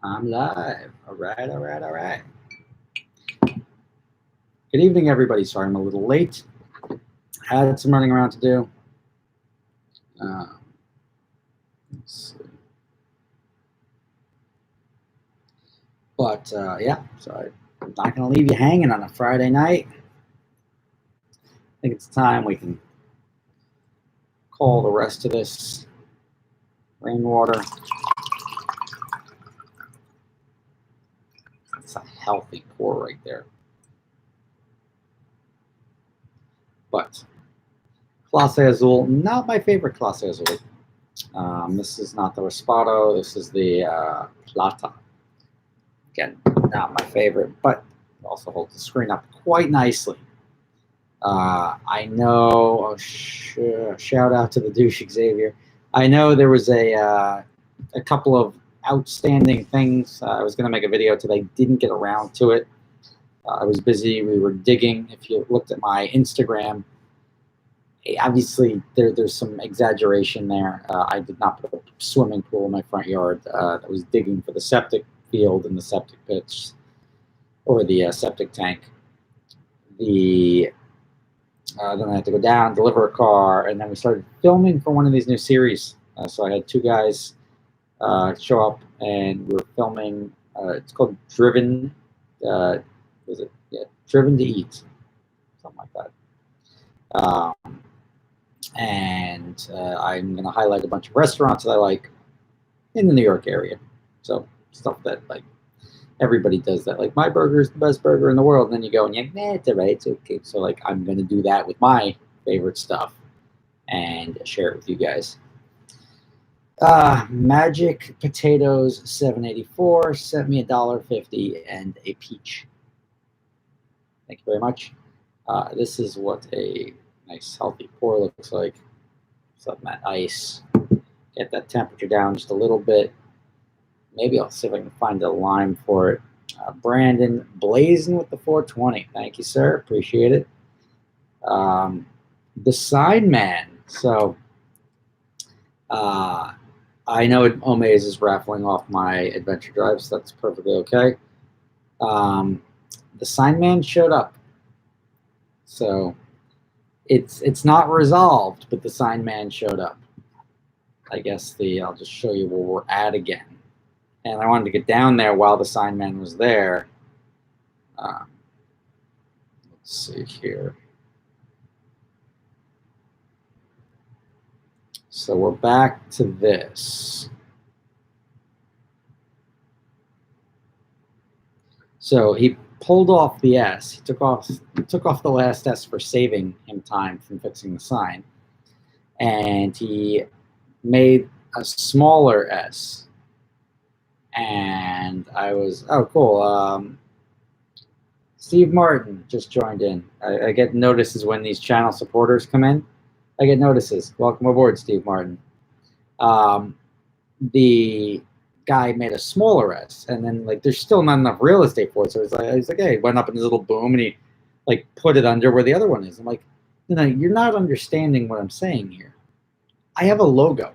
I'm live. All right, all right, all right. Good evening, everybody. Sorry I'm a little late. Had some running around to do. Let's see. But yeah, so I'm not going to leave you hanging on a Friday night. I think it's time we can call the rest of this rainwater. That's a healthy pour right there. But Clase Azul, not my favorite Clase Azul. This is not the Raspado. This is the Plata. Again, not my favorite, but it also holds the screen up quite nicely. I know, shout out to the douche Xavier. I know there was a couple of outstanding things. I was going to make a video today, didn't get around to it. I was busy. We were digging. If you looked at my Instagram, obviously there's some exaggeration there. I did not put a swimming pool in my front yard. I was digging for the septic field and the septic pits, or the septic tank. Then I had to go down, deliver a car, and then we started filming for one of these new series. So I had two guys show up, and we were filming. It's called Driven. Was it? Yeah, Driven to Eat, something like that. And I'm going to highlight a bunch of restaurants that I like in the New York area. So stuff that like everybody does that. Like, my burger is the best burger in the world. And then you go and you're like, it's all right, it's okay. So like, I'm going to do that with my favorite stuff and share it with you guys. Magic Potatoes 784 sent me $1.50 and a peach. Thank you very much. This is what a nice healthy pour looks like. Let that ice get that temperature down just a little bit. Maybe I'll see if I can find a lime for it. Brandon blazing with the 420. Thank you, sir. Appreciate it. The Sign Man. So I know Omaze is raffling off my adventure drives. So that's perfectly okay. The Sign Man showed up. So it's not resolved, but the Sign Man showed up. I guess I'll just show you where we're at again. And I wanted to get down there while the Sign Man was there. Let's see here. So we're back to this. So he pulled off the S. He took off the last S for saving him time from fixing the sign. And he made a smaller S. And I was, oh, cool. Steve Martin just joined in. I get notices when these channel supporters come in. I get notices. Welcome aboard, Steve Martin. The guy made a smaller S, and then like there's still not enough real estate for it. So he's like, hey, he went up in his little boom and he like put it under where the other one is. I'm like, you're not understanding what I'm saying here. I have a logo.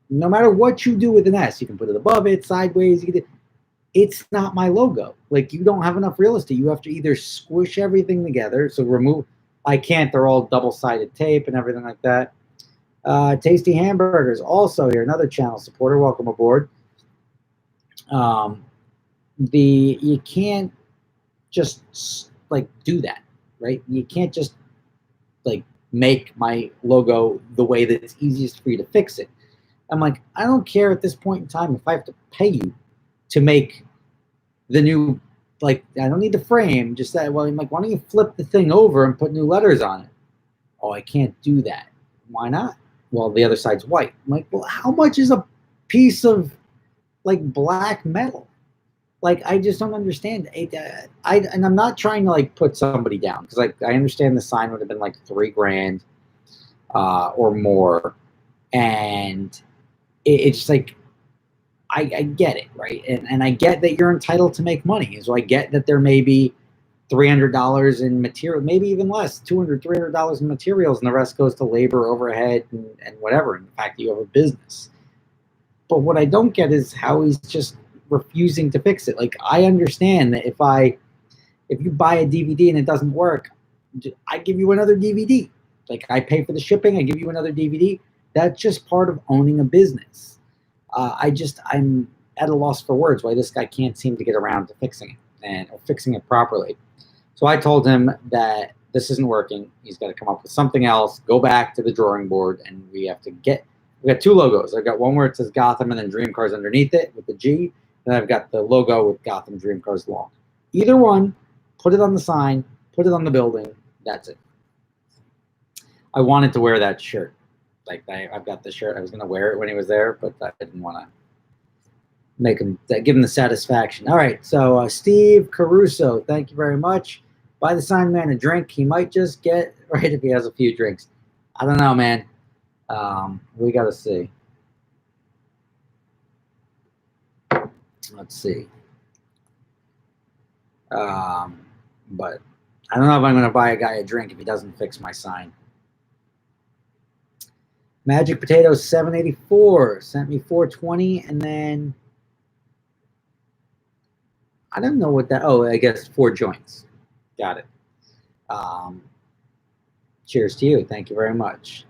No matter what you do with an S, you can put it above it, sideways. It's not my logo. Like, you don't have enough real estate. You have to either squish everything together. So remove. I can't. They're all double-sided tape and everything like that. Tasty Hamburgers also here. Another channel supporter. Welcome aboard. You can't just like do that, right? You can't just like make my logo the way that it's easiest for you to fix it. I'm like, I don't care at this point in time if I have to pay you to make the new, like, I don't need the frame. Just that, well, I'm like, why don't you flip the thing over and put new letters on it? Oh, I can't do that. Why not? Well, the other side's white. I'm like, well, how much is a piece of, like, black metal? Like, I just don't understand. And I'm not trying to, like, put somebody down. Because, like, I understand the sign would have been, like, $3,000 or more. And it's just like, I get it, right? And I get that you're entitled to make money. So I get that there may be $300 in material, maybe even less, $200, $300 in materials, and the rest goes to labor, overhead, and whatever. In fact, you have a business. But what I don't get is how he's just refusing to fix it. Like, I understand that if you buy a DVD and it doesn't work, I give you another DVD. Like, I pay for the shipping, I give you another DVD. That's just part of owning a business. I'm at a loss for words why this guy can't seem to get around to fixing it or fixing it properly. So I told him that this isn't working. He's got to come up with something else, go back to the drawing board, and we got two logos. I've got one where it says Gotham and then Dream Cars underneath it with the G, and I've got the logo with Gotham Dream Cars long. Either one, put it on the sign, put it on the building, that's it. I wanted to wear that shirt. Like, I've got the shirt. I was going to wear it when he was there, but I didn't want to give him the satisfaction. All right, so Steve Caruso, thank you very much. Buy the sign man a drink. He might just get right if he has a few drinks. I don't know, man. We got to see. Let's see. But I don't know if I'm going to buy a guy a drink if he doesn't fix my sign. Magic Potatoes 784 sent me 420, and then I don't know what that. Oh, I guess 4 joints. Got it. Cheers to you. Thank you very much.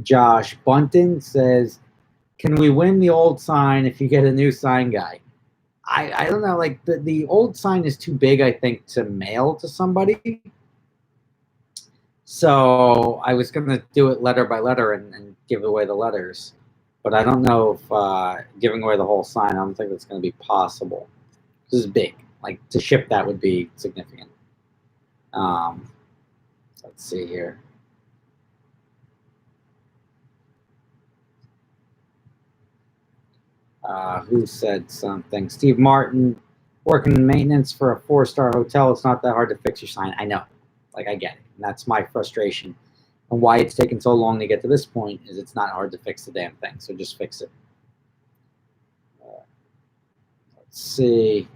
Josh Bunton says, "Can we win the old sign if you get a new sign guy?" I don't know. Like, the old sign is too big, I think, to mail to somebody. So I was going to do it letter by letter and give away the letters. But I don't know if giving away the whole sign, I don't think that's going to be possible. This is big. Like, to ship that would be significant. Let's see here. Who said something? Steve Martin, working in maintenance for a 4-star hotel. It's not that hard to fix your sign. I know. Like, I get it. And that's my frustration. And why it's taken so long to get to this point is it's not hard to fix the damn thing. So just fix it. Let's see.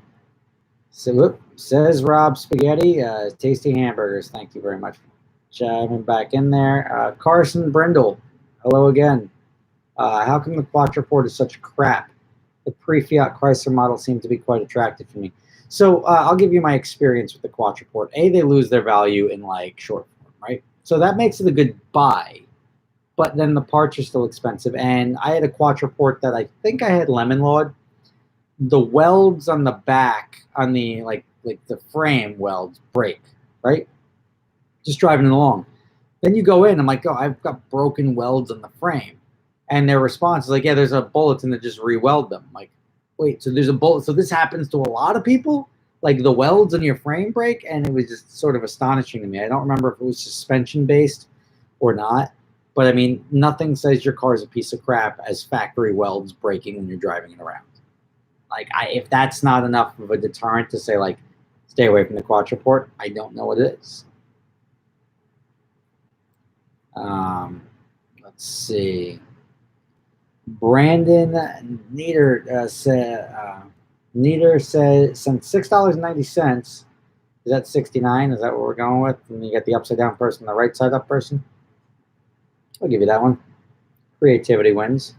So, says Rob Spaghetti, tasty hamburgers. Thank you very much for chiming back in there. Carson Brindle, hello again. How come the Quattraport is such crap? The pre-Fiat Chrysler model seemed to be quite attractive to me. So I'll give you my experience with the Quattraport. They lose their value in, like, short form, right? So that makes it a good buy. But then the parts are still expensive. And I had a Quattraport that I think I had lemon lawed. The welds on the back, on the like the frame welds, break, right? Just driving along. Then you go in, I'm like, oh, I've got broken welds on the frame. And their response is like, yeah, there's a bulletin that just re-weld them. I'm like, wait, so there's a bullet. So this happens to a lot of people? Like, the welds in your frame break? And it was just sort of astonishing to me. I don't remember if it was suspension-based or not. But, I mean, nothing says your car is a piece of crap as factory welds breaking when you're driving it around. Like, if that's not enough of a deterrent to say, like, stay away from the Quattraport, I don't know what it is. Let's see. Brandon Nieder said sent $6.90. Is that 69? Is that what we're going with? And you get the upside down person, the right side up person. I'll give you that one. Creativity wins.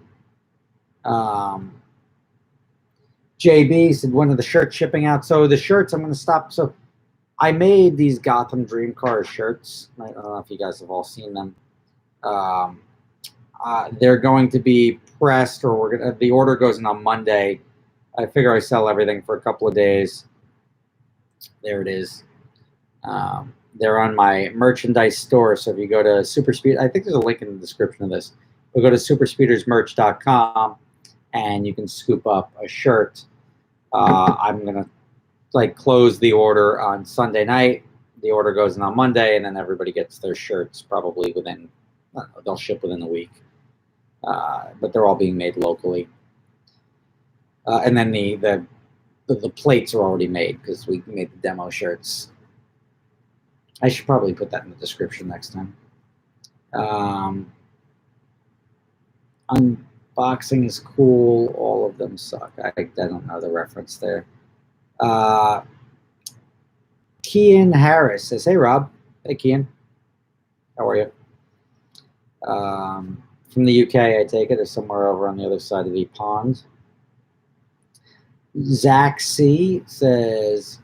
JB said one of the shirts shipping out. So the shirts, I'm going to stop. So I made these Gotham Dream Cars shirts. I don't know if you guys have all seen them. They're going to be pressed, or the order goes in on Monday. I figure I sell everything for a couple of days. There it is. They're on my merchandise store. So if you go to Super Speed, I think there's a link in the description of this. We'll go to superspeedersmerch.com and you can scoop up a shirt. I'm going to close the order on Sunday night. The order goes in on Monday, and then everybody gets their shirts probably within, I don't know, they'll ship within a week. But they're all being made locally. And then the plates are already made because we made the demo shirts. I should probably put that in the description next time. Unboxing is cool. All of them suck. I don't know the reference there. Kian Harris says, hey, Rob. Hey, Kian. How are you? From the UK, I take it, or somewhere over on the other side of the pond. Zach C says,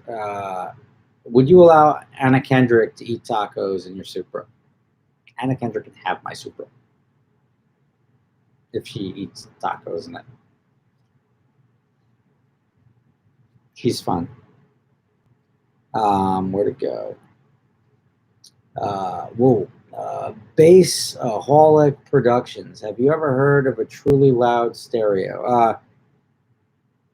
would you allow Anna Kendrick to eat tacos in your Supra? Anna Kendrick can have my Supra if she eats tacos in it. She's fun. Where to go? Bassaholic Productions. Have you ever heard of a truly loud stereo?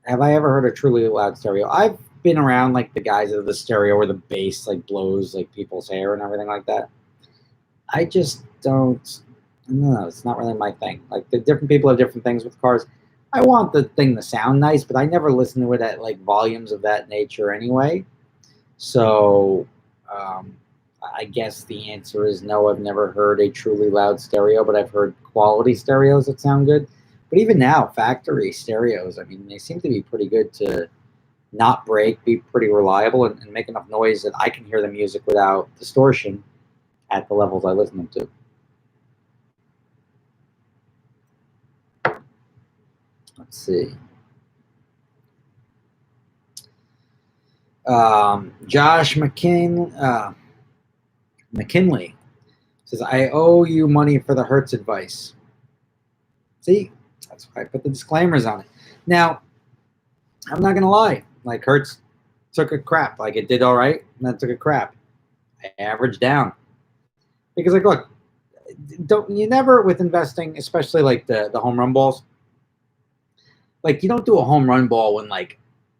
Have I ever heard a truly loud stereo? I've been around like the guys of the stereo where the bass like blows like people's hair and everything like that. I just don't. No, it's not really my thing. Like the different people have different things with cars. I want the thing to sound nice, but I never listen to it at like volumes of that nature anyway. So I guess the answer is no. I've never heard a truly loud stereo, but I've heard quality stereos that sound good. But even now, factory stereos, I mean, they seem to be pretty good to not break, be pretty reliable, and make enough noise that I can hear the music without distortion at the levels I listen to. Let's see. Josh McKinley says, I owe you money for the Hertz advice. See, that's why I put the disclaimers on it. Now, I'm not going to lie. Like, Hertz took a crap. Like, it did all right, and then took a crap. I averaged down. Because, like, look, you never, with investing, especially, like, the home run balls, like, you don't do a home run ball when, like,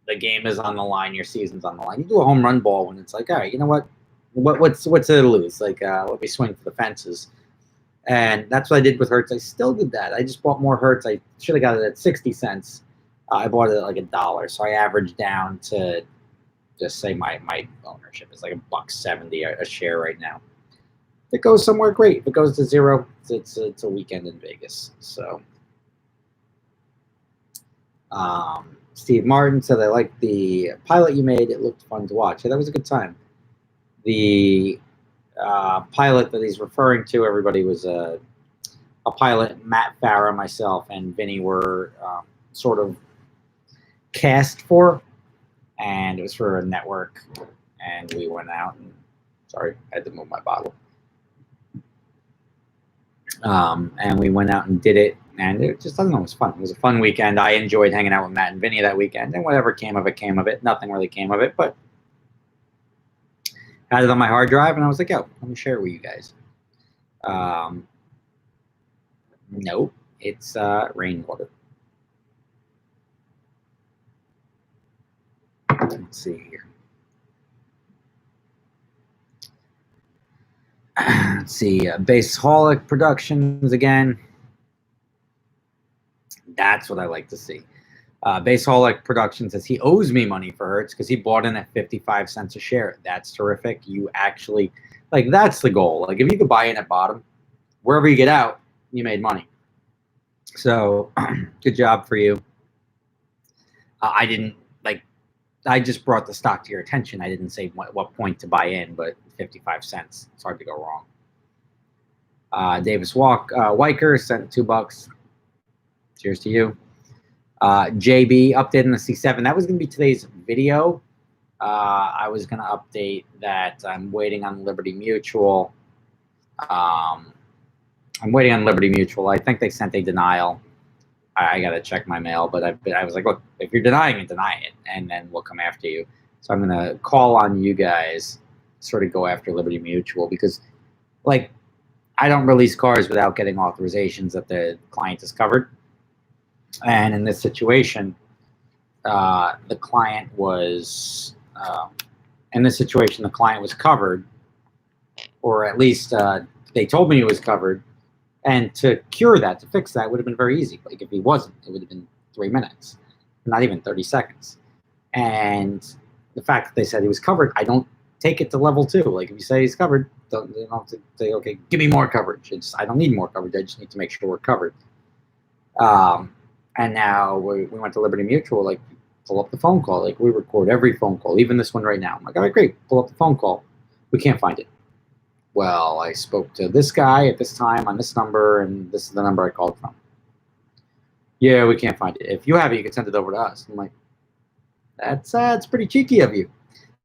the game is on the line, your season's on the line. You do a home run ball when it's like, all right, you know what? What's there to lose? Like, let me swing for the fences. And that's what I did with Hertz. I still did that. I just bought more Hertz. I should have got it at 60 cents. I bought it at like $1. So I averaged down to just say my ownership is like $1.70 a share right now. If it goes somewhere, great. If it goes to zero, it's a weekend in Vegas. So Steve Martin said, I like the pilot you made. It looked fun to watch. Yeah, that was a good time. The pilot that he's referring to, everybody was a pilot. Matt Farah, myself, and Vinny were sort of cast for, and it was for a network. And we went out and, sorry, I had to move my bottle. And we went out and did it, and it just, I don't know, it was fun. It was a fun weekend. I enjoyed hanging out with Matt and Vinny that weekend, and whatever came of it, came of it. Nothing really came of it, but I had it on my hard drive, and I was like, yo, let me share it with you guys. Nope, it's rainwater. Let's see here. Let's see, Bassaholic Productions again. That's what I like to see. Bassaholic Productions says he owes me money for Hertz because he bought in at 55 cents a share. That's terrific. You actually, like, that's the goal. Like, if you could buy in at bottom, wherever you get out, you made money. So, good job for you. I didn't, like, I just brought the stock to your attention. I didn't say what point to buy in, but 55 cents. It's hard to go wrong. Davis Weicker sent $2. Cheers to you. JB updating the C7. That was going to be today's video. I was going to update that I'm waiting on Liberty Mutual. I think they sent a denial. I got to check my mail, but I was like, look, if you're denying it, deny it, and then we'll come after you. So I'm going to call on you guys, sort of go after Liberty Mutual, because, like, I don't release cars without getting authorizations that the client is covered. And in this situation, the client was covered, or at least they told me he was covered. And to cure that, to fix that, would have been very easy. Like, if he wasn't, it would have been 3 minutes, not even 30 seconds. And the fact that they said he was covered, I don't take it to level 2. Like, if you say he's covered, you don't have to say, okay, give me more coverage. I don't need more coverage. I just need to make sure we're covered. And now we went to Liberty Mutual, like, pull up the phone call. Like, we record every phone call, even this one right now. I'm like, all right, great, pull up the phone call. We can't find it. well, I spoke to this guy at this time on this number, and this is the number I called from. Yeah, we can't find it. If you have it, you can send it over to us. I'm like, that's pretty cheeky of you.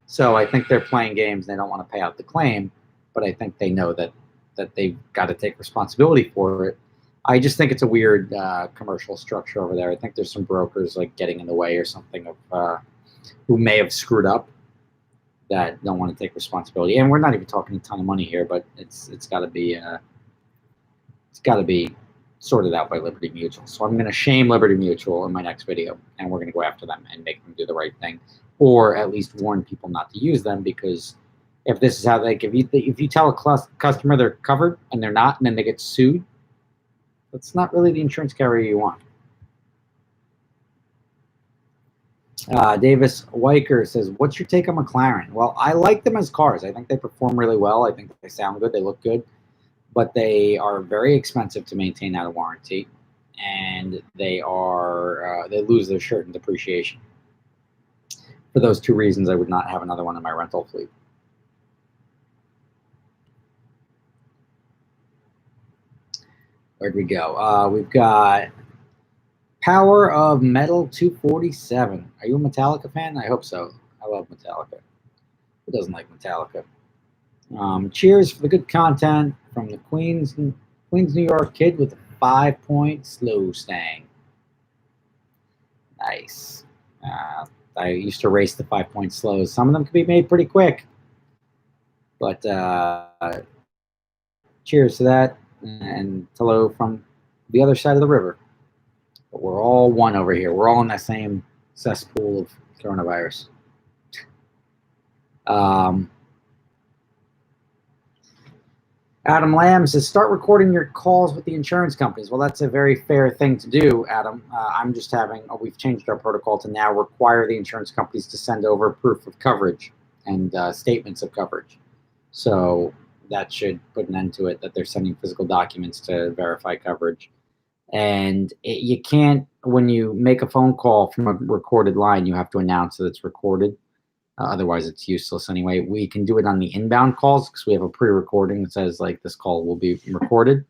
So I think they're playing games. They don't want to pay out the claim, but I think they know that they've got to take responsibility for it. I just think it's a weird commercial structure over there. I think there's some brokers like getting in the way or something of who may have screwed up that don't want to take responsibility. And we're not even talking a ton of money here, but it's got to be sorted out by Liberty Mutual. So I'm going to shame Liberty Mutual in my next video, and we're going to go after them and make them do the right thing, or at least warn people not to use them, because if this is how they if you tell a customer they're covered and they're not, and then they get sued, that's not really the insurance carrier you want. Davis Weicker says, what's your take on McLaren? Well, I like them as cars. I think they perform really well. I think they sound good. They look good. But they are very expensive to maintain out of warranty, and they lose their shirt in depreciation. For those two reasons, I would not have another one in my rental fleet. Where'd we go? We've got Power of Metal 247. Are you a Metallica fan? I hope so. I love Metallica. Who doesn't like Metallica? Cheers for the good content from the Queens, New York kid with a 5-point slow stang. Nice. I used to race the 5-point slows. Some of them could be made pretty quick. But cheers to that. And hello from the other side of the river. But we're all one over here. We're all in that same cesspool of coronavirus. Adam Lamb says, start recording your calls with the insurance companies. Well, that's a very fair thing to do, Adam. I'm just we've changed our protocol to now require the insurance companies to send over proof of coverage and statements of coverage. So that should put an end to it, that they're sending physical documents to verify coverage. And you can't, when you make a phone call from a recorded line, you have to announce that it's recorded. Otherwise, it's useless anyway. We can do it on the inbound calls because we have a pre-recording that says, like, this call will be recorded.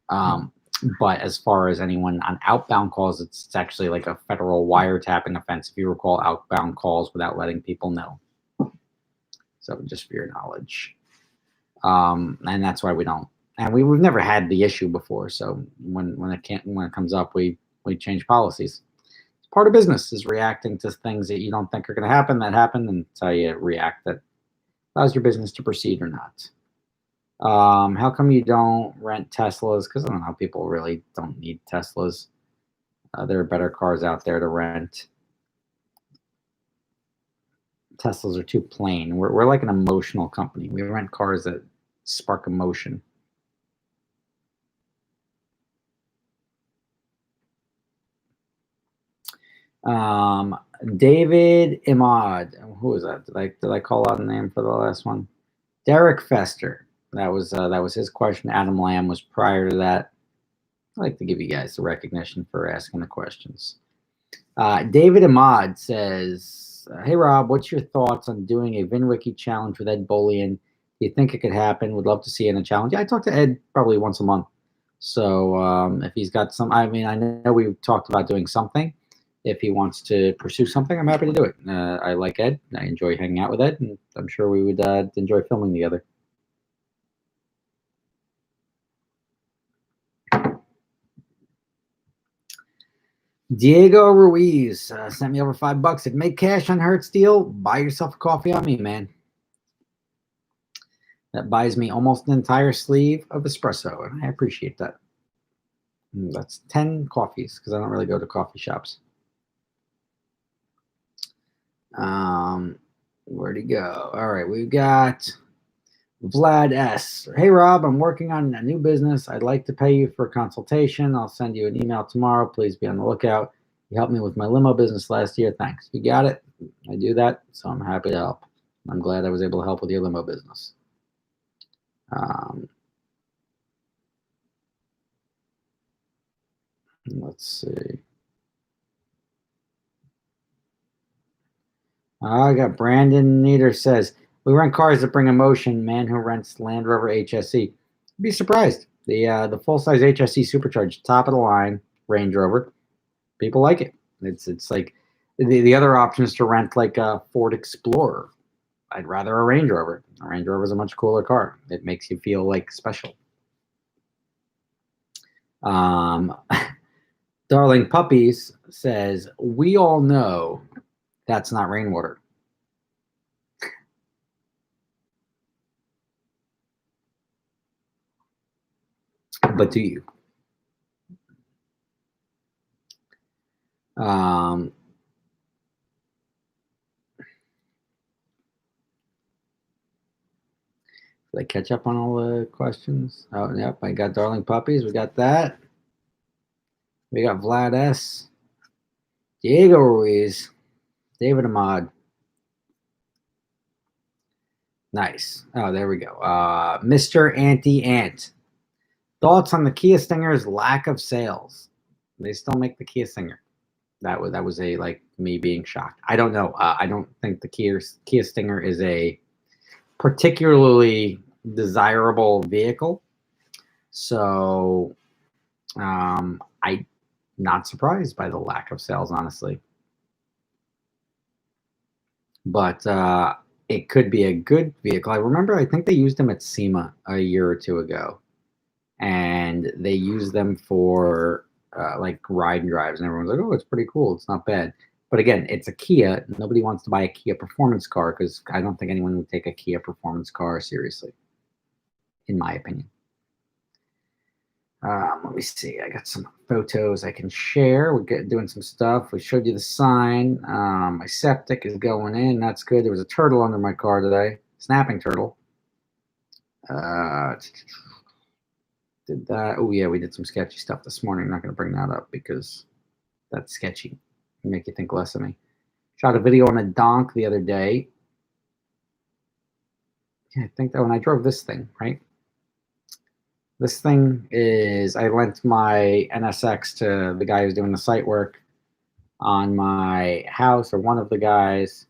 But as far as anyone on outbound calls, it's actually like a federal wiretapping offense if you recall outbound calls without letting people know. So just for your knowledge. And that's why we don't. And we've never had the issue before. So when it comes up, we change policies. Part of business is reacting to things that you don't think are going to happen that happen, and it's how you react that allows your business to proceed or not. How come you don't rent Teslas? Because I don't know, people really don't need Teslas. There are better cars out there to rent. Teslas are too plain. We're like an emotional company. We rent cars that spark emotion. David Imad, who was that? Did I call out a name for the last one? Derek Fester. That was his question. Adam Lamb was prior to that. I like to give you guys the recognition for asking the questions. David Imad says, hey Rob, what's your thoughts on doing a VinWiki challenge with Ed Bolian? Do you think it could happen? Would love to see in a challenge. Yeah, I talk to Ed probably once a month. So if he's got some, I know we talked about doing something. If he wants to pursue something, I'm happy to do it. I like Ed. I enjoy hanging out with Ed, and I'm sure we would enjoy filming together. Diego Ruiz sent me over $5. Said, make cash on Hertz deal. Buy yourself a coffee on me, man. That buys me almost an entire sleeve of espresso, and I appreciate that. That's 10 coffees because I don't really go to coffee shops. Where'd he go? All right, we've got Vlad S. Hey Rob, I'm working on a new business. I'd like to pay you for a consultation. I'll send you an email tomorrow. Please be on the lookout. You helped me with my limo business last year. Thanks. You got it. I do that, so I'm happy to help. I'm glad I was able to help with your limo business. Let's see. I got Brandon Nieder says, We rent cars that bring emotion. Man who rents Land Rover HSE. Be surprised. The full size HSE supercharged, top of the line Range Rover. People like it. It's like the other option is to rent like a Ford Explorer. I'd rather a Range Rover. A Range Rover is a much cooler car. It makes you feel like special. Darling Puppies says, we all know that's not rainwater. But do you? Did I catch up on all the questions? Oh, yep, I got Darling Puppies. We got that. We got Vlad S. Diego Ruiz. David Ahmad. Nice. Oh, there we go. Mr. Anti-Ant. Thoughts on the Kia Stinger's lack of sales? They still make the Kia Stinger. That was a like me being shocked. I don't know. I don't think the Kia Stinger is a particularly desirable vehicle. So I'm not surprised by the lack of sales, honestly. But it could be a good vehicle. I remember, I think they used them at SEMA a year or two ago. And they used them for like ride and drives. And everyone's like, oh, it's pretty cool. It's not bad. But again, it's a Kia. Nobody wants to buy a Kia performance car because I don't think anyone would take a Kia performance car seriously, in my opinion. Let me see. I got some photos I can share. We're doing some stuff. We showed you the sign. My septic is going in. That's good. There was a turtle under my car today. Snapping turtle. Did that. Oh, yeah, we did some sketchy stuff this morning. I'm not going to bring that up because that's sketchy. It'll make you think less of me. Shot a video on a donk the other day. Yeah, I think that when I drove this thing, right? This thing is, I lent my NSX to the guy who's doing the site work on my house, or one of the guys,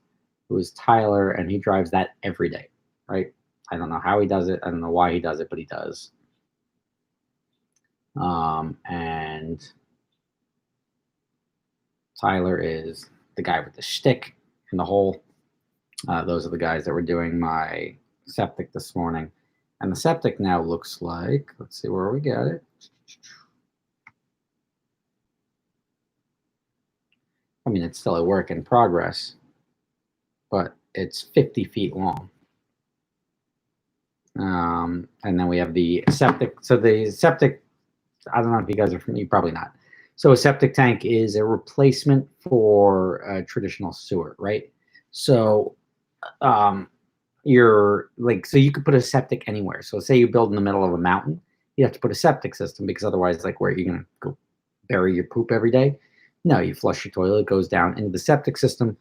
who is Tyler, and he drives that every day, right? I don't know how he does it. I don't know why he does it, but he does. And Tyler is the guy with the shtick in the hole. Those are the guys that were doing my septic this morning. And the septic now looks like, let's see where we got it. I mean, it's still a work in progress, but it's 50 feet long. And then we have the septic. So the septic, I don't know if you guys are familiar, probably not. So a septic tank is a replacement for a traditional sewer, right? So you're like, so you could put a septic anywhere. So say you build in the middle of a mountain, you have to put a septic system, because otherwise, like, where are you going to go bury your poop every day? No, you flush your toilet, it goes down into the septic system.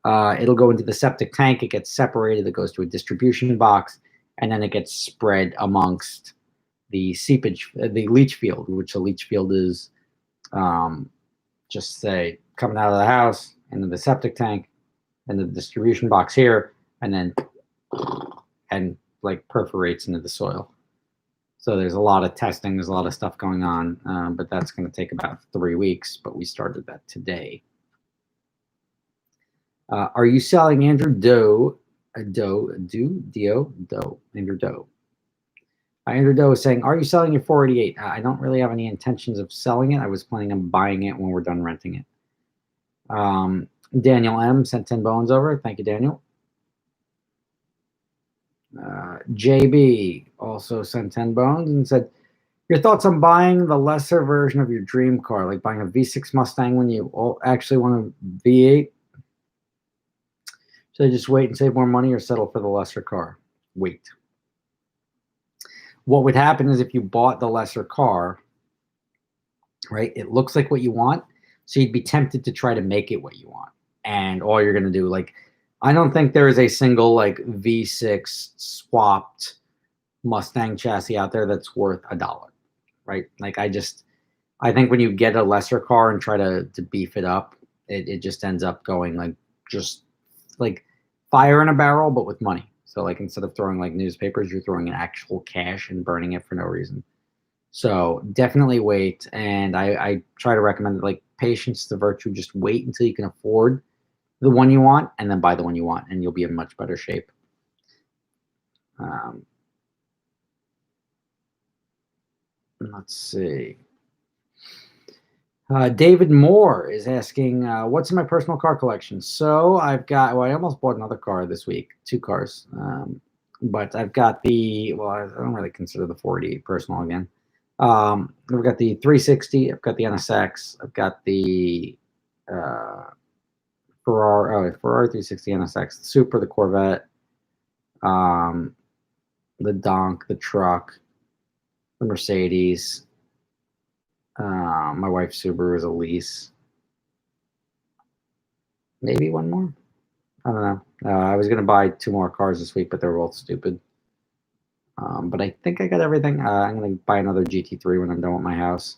It'll go into the septic tank, it gets separated, it goes to a distribution box, and then it gets spread amongst the seepage, the leach field, which the leach field is just say coming out of the house into the septic tank and the distribution box here, and then like perforates into the soil. So there's a lot of testing, there's a lot of stuff going on, but that's going to take about 3 weeks, but we started that today. Are you selling Andrew Doe? Andrew Doe. Andrew Doe is saying, are you selling your 488? I don't really have any intentions of selling it. I was planning on buying it when we're done renting it. Daniel M. sent 10 bones over. Thank you, Daniel. JB also sent 10 bones and said, your thoughts on buying the lesser version of your dream car, like buying a V6 Mustang when you actually want a V8? Should I just wait and save more money, or settle for the lesser car? Wait. What would happen is, if you bought the lesser car, right, it looks like what you want, so you'd be tempted to try to make it what you want. And all you're going to do, like, I don't think there is a single like V6 swapped Mustang chassis out there that's worth $1, right? Like, I think when you get a lesser car and try to beef it up, it just ends up going like, just like fire in a barrel, but with money. So like instead of throwing like newspapers, you're throwing in actual cash and burning it for no reason. So definitely wait. And I try to recommend that, like, patience is the virtue. Just wait until you can afford the one you want and then buy the one you want, and you'll be in much better shape. Um, let's see. David Moore is asking, what's in my personal car collection? So I've got, well, I almost bought another car this week, 2 cars. But I've got I don't really consider the 488 personal again. I've got the 360, I've got the NSX, I've got the Ferrari 360 NSX, the Super, the Corvette, the Donk, the truck, the Mercedes. My wife's Subaru is a lease. Maybe one more. I don't know. I was gonna buy 2 more cars this week, but they're both stupid. But I think I got everything. I'm gonna buy another GT3 when I'm done with my house.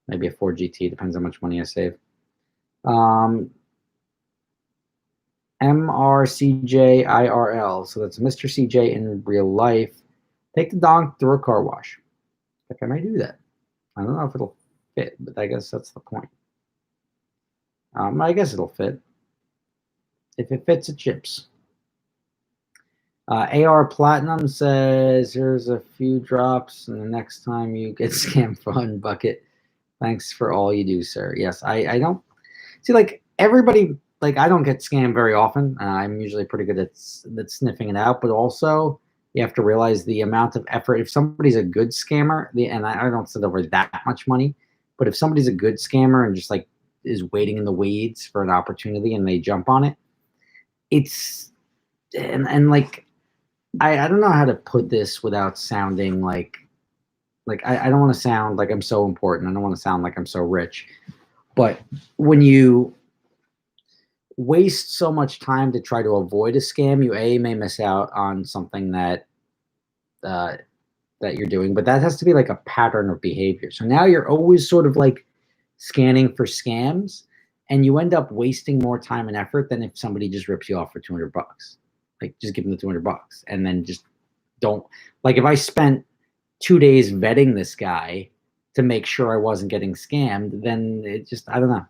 Maybe a Ford GT. Depends how much money I save. MRCJIRL. So that's Mr. CJ in real life. Take the donk through a car wash. Like, I might do that. I don't know if it'll fit, but I guess that's the point. I guess it'll fit. If it fits, it chips. AR Platinum says, here's a few drops, and the next time you get scam fun bucket. Thanks for all you do, sir. Yes, I don't see, like, everybody, like, I don't get scammed very often. I'm usually pretty good at sniffing it out, but also you have to realize the amount of effort. If somebody's a good scammer, and I don't send over that much money, but if somebody's a good scammer and just like is waiting in the weeds for an opportunity and they jump on it, it's and like I don't know how to put this without sounding like I don't want to sound like I'm so important. I don't want to sound like I'm so rich. But when you waste so much time to try to avoid a scam, you may miss out on something that that you're doing, but that has to be like a pattern of behavior. So now you're always sort of like scanning for scams, and you end up wasting more time and effort than if somebody just rips you off for $200. Like, just give them the $200 and then just don't. Like, if I spent 2 days vetting this guy to make sure I wasn't getting scammed, then it just, I don't know.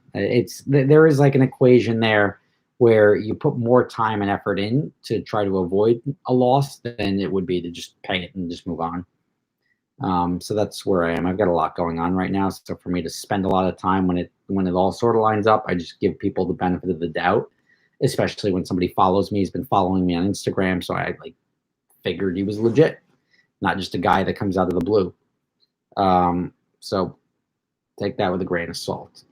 There is like an equation there where you put more time and effort in to try to avoid a loss than it would be to just pay it and just move on. So that's where I am. I've got a lot going on right now. So for me to spend a lot of time when it all sort of lines up, I just give people the benefit of the doubt, especially when somebody follows me. He's been following me on Instagram, so I like figured he was legit, not just a guy that comes out of the blue. So take that with a grain of salt.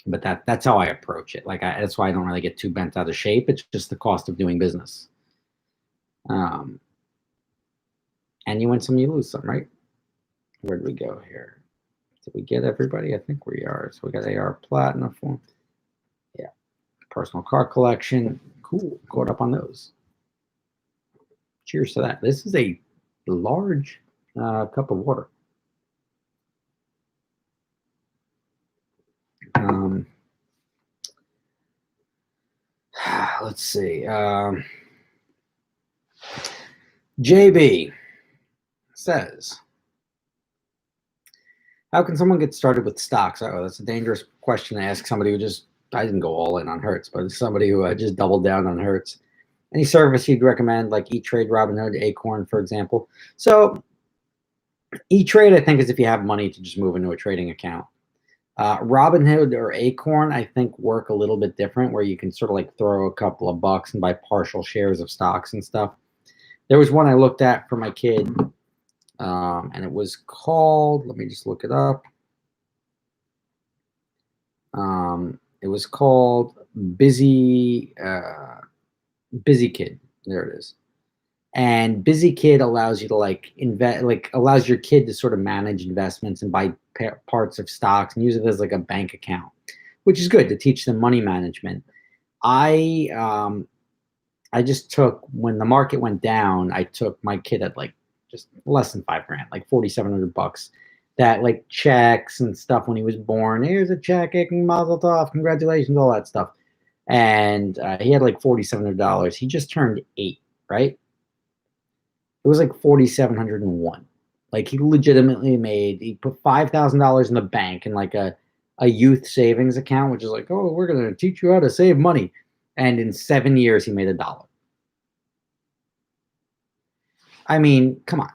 But that's how I approach it. Like, that's why I don't really get too bent out of shape. It's just the cost of doing business. And you win some, you lose some, right? Where do we go here? Did we get everybody? I think we are. So we got AR Platinum form. Yeah. Personal car collection. Cool. Caught up on those. Cheers to that. This is a large cup of water. Let's see. JB says, how can someone get started with stocks? Oh, that's a dangerous question to ask somebody who I didn't go all in on Hertz, but somebody who just doubled down on Hertz. Any service you'd recommend, like E-Trade, Robinhood, Acorn, for example? So E-Trade, I think, is if you have money to just move into a trading account. Robinhood or Acorn, I think, work a little bit different, where you can sort of like throw a couple of bucks and buy partial shares of stocks and stuff. There was one I looked at for my kid, and it was called, let me just look it up. It was called Busy Kid. There it is. And Busy Kid allows you to like invest, like allows your kid to sort of manage investments and buy parts of stocks and use it as like a bank account, which is good to teach them money management. I just took, when the market went down, I took my kid at like just less than $5,000, like $4,700. That like checks and stuff when he was born. Here's a check, Mazel Tov, congratulations, all that stuff. And he had like $4,700. He just turned 8 right? It was like 4,701. Like he legitimately he put $5,000 in the bank in like a youth savings account, which is like, oh, we're gonna teach you how to save money. And in 7 years, he made $1. I mean, come on.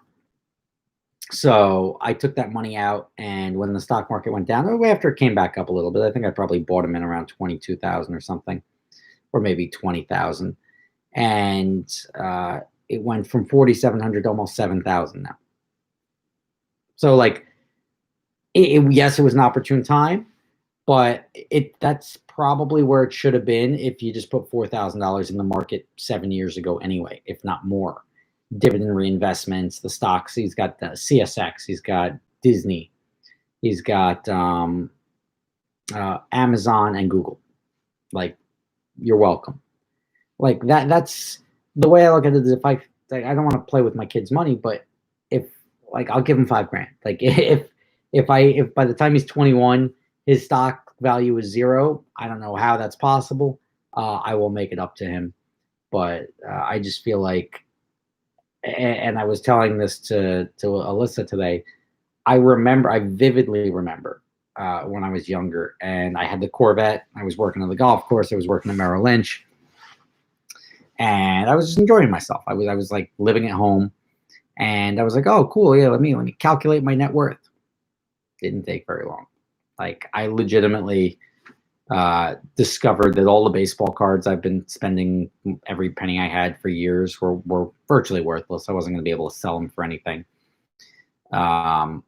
So I took that money out, and when the stock market went down, or after it came back up a little bit, I think I probably bought them in around 22,000 or something, or maybe 20,000, and it went from 4,700 to almost 7,000 now. So like, yes, it was an opportune time, but that's probably where it should have been if you just put $4,000 in the market 7 years ago anyway, if not more. Dividend reinvestments, the stocks. He's got the CSX. He's got Disney. He's got Amazon and Google. Like, you're welcome. Like that's the way I look at it. Is if I don't want to play with my kids' money, but if like I'll give him $5,000. Like if by the time he's 21, his stock value is 0, I don't know how that's possible. I will make it up to him, but I just feel like, and I was telling this to Alyssa today. I vividly remember when I was younger, and I had the Corvette. I was working on the golf course. I was working at Merrill Lynch, and I was just enjoying myself. I was like living at home, and I was like, oh, cool, yeah. Let me calculate my net worth. Didn't take very long. Like I legitimately discovered that all the baseball cards I've been spending every penny I had for years were virtually worthless. I wasn't going to be able to sell them for anything. I